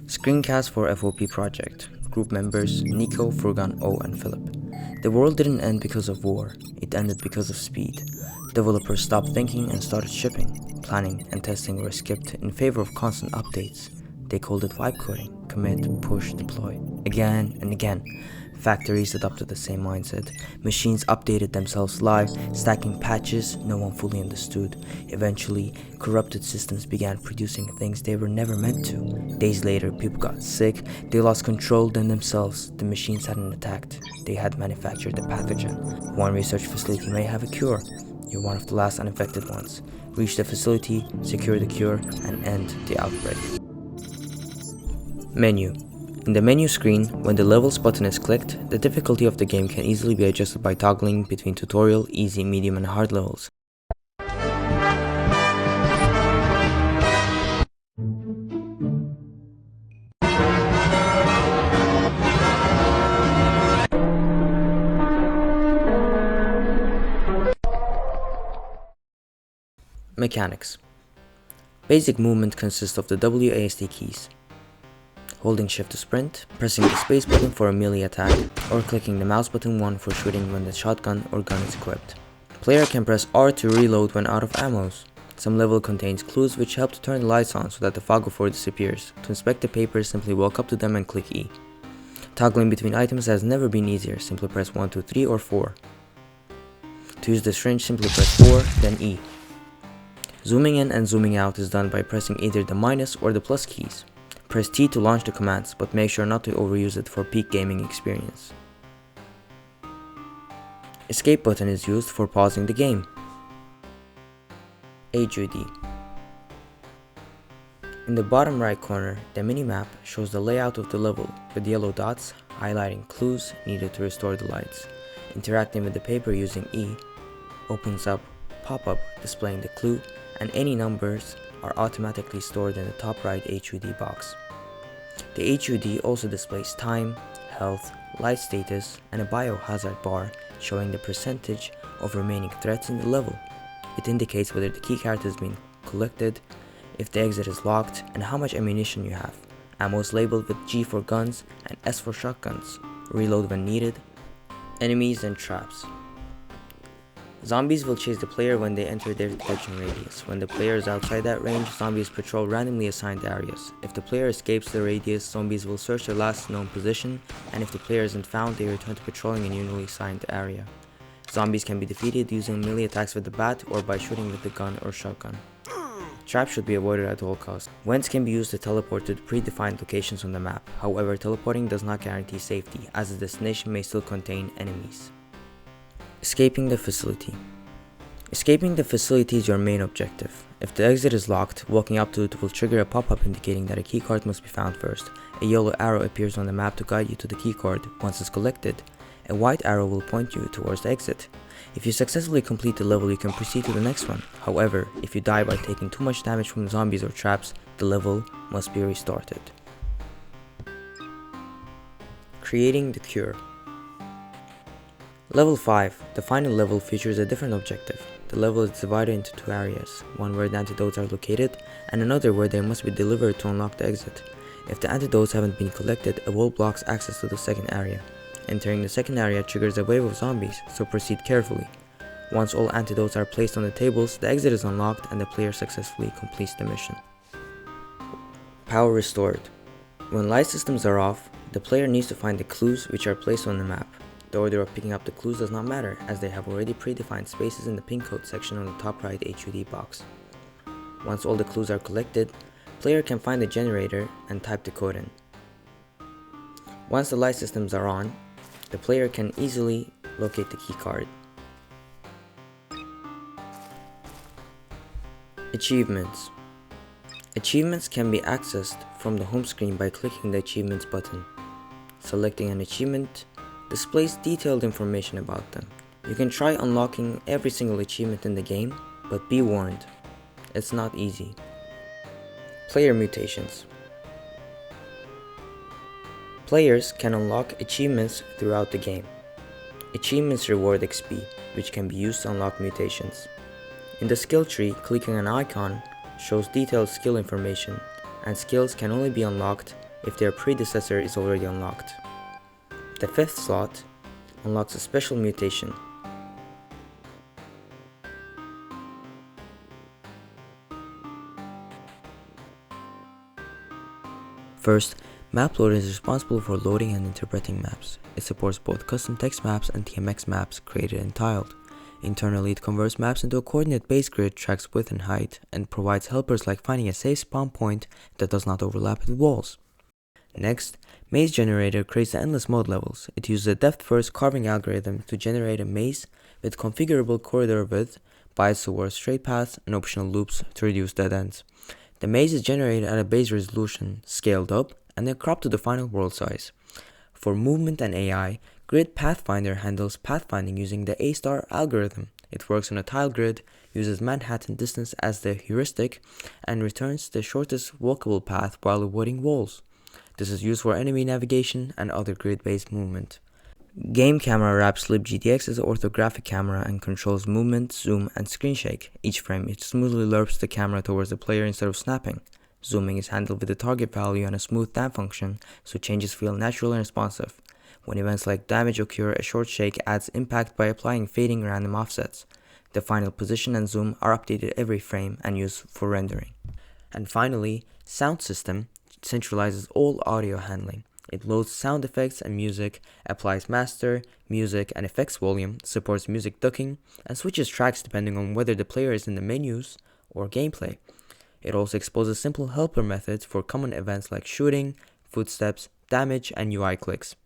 Screencast for FOP project. Group members Nico, Furgan, O, and Philip. The world didn't end because of war, it ended because of speed. Developers stopped thinking and started shipping. Planning and testing were skipped in favor of constant updates. They called it vibe coding, commit, push, deploy, again and again. Factories adopted the same mindset. Machines updated themselves live, stacking patches no one fully understood. Eventually, corrupted systems began producing things they were never meant to. Days later, people got sick, they lost control then themselves. The machines hadn't attacked, they had manufactured the pathogen. One research facility may have a cure. You're one of the last unaffected ones. Reach the facility, secure the cure, and end the outbreak. Menu. In the menu screen, when the levels button is clicked, the difficulty of the game can easily be adjusted by toggling between tutorial, easy, medium, and hard levels. Mechanics. Basic movement consists of the WASD keys. Holding shift to sprint, pressing the space button for a melee attack, or clicking the mouse button 1 for shooting when the shotgun or gun is equipped. Player can press R to reload when out of ammos. Some level contains clues which help to turn the lights on so that the phogophore disappears. To inspect the papers, simply walk up to them and click E. Toggling between items has never been easier, simply press 1, 2, 3 or 4. To use the syringe, simply press 4, then E. Zooming in and zooming out is done by pressing either the minus or the plus keys. Press T to launch the commands, but make sure not to overuse it for peak gaming experience. Escape button is used for pausing the game. HUD. In the bottom right corner, the minimap shows the layout of the level, with yellow dots highlighting clues needed to restore the lights. Interacting with the paper using E opens up pop-up displaying the clue, and any numbers are automatically stored in the top right HUD box. The HUD also displays time, health, life status, and a biohazard bar showing the percentage of remaining threats in the level. It indicates whether the keycard has been collected, if the exit is locked, and how much ammunition you have. Ammo is labeled with G for guns and S for shotguns. Reload when needed. Enemies and traps. Zombies will chase the player when they enter their detection radius. When the player is outside that range, zombies patrol randomly assigned areas. If the player escapes the radius, zombies will search their last known position, and if the player isn't found, they return to patrolling a newly assigned area. Zombies can be defeated using melee attacks with the bat or by shooting with the gun or shotgun. Traps should be avoided at all costs. Vents can be used to teleport to the predefined locations on the map. However, teleporting does not guarantee safety, as the destination may still contain enemies. Escaping the facility. Escaping the facility is your main objective. If the exit is locked, walking up to it will trigger a pop-up indicating that a keycard must be found first. A yellow arrow appears on the map to guide you to the keycard. Once it's collected, a white arrow will point you towards the exit. If you successfully complete the level, you can proceed to the next one. However, if you die by taking too much damage from zombies or traps, the level must be restarted. Creating the cure. Level 5, the final level, features a different objective. The level is divided into two areas, one where the antidotes are located, and another where they must be delivered to unlock the exit. If the antidotes haven't been collected, a wall blocks access to the second area. Entering the second area triggers a wave of zombies, so proceed carefully. Once all antidotes are placed on the tables, the exit is unlocked and the player successfully completes the mission. Power restored. When light systems are off, the player needs to find the clues which are placed on the map. The order of picking up the clues does not matter, as they have already predefined spaces in the pin code section on the top right HUD box. Once all the clues are collected, player can find the generator and type the code in. Once the light systems are on, the player can easily locate the keycard. Achievements. Achievements can be accessed from the home screen by clicking the Achievements button. Selecting an achievement displays detailed information about them. You can try unlocking every single achievement in the game, but be warned, it's not easy. Player mutations. Players can unlock achievements throughout the game. Achievements reward XP, which can be used to unlock mutations. In the skill tree, clicking an icon shows detailed skill information, and skills can only be unlocked if their predecessor is already unlocked. The fifth slot unlocks a special mutation. First, MapLoader is responsible for loading and interpreting maps. It supports both custom text maps and TMX maps created and tiled. Internally, it converts maps into a coordinate-based grid, tracks width and height, and provides helpers like finding a safe spawn point that does not overlap with walls. Next, Maze Generator creates the endless mode levels. It uses a depth-first carving algorithm to generate a maze with configurable corridor width, bias towards straight paths, and optional loops to reduce dead ends. The maze is generated at a base resolution, scaled up, and then cropped to the final world size. For movement and AI, Grid Pathfinder handles pathfinding using the A-star algorithm. It works on a tile grid, uses Manhattan distance as the heuristic, and returns the shortest walkable path while avoiding walls. This is used for enemy navigation and other grid-based movement. Game Camera wraps libGDX as an orthographic camera and controls movement, zoom, and screen shake. Each frame, it smoothly lerps the camera towards the player instead of snapping. Zooming is handled with the target value and a smooth tap function, so changes feel natural and responsive. When events like damage occur, a short shake adds impact by applying fading random offsets. The final position and zoom are updated every frame and used for rendering. And finally, Sound System centralizes all audio handling. It loads sound effects and music, applies master, music, and effects volume, supports music ducking, and switches tracks depending on whether the player is in the menus or gameplay. It also exposes simple helper methods for common events like shooting, footsteps, damage, and UI clicks.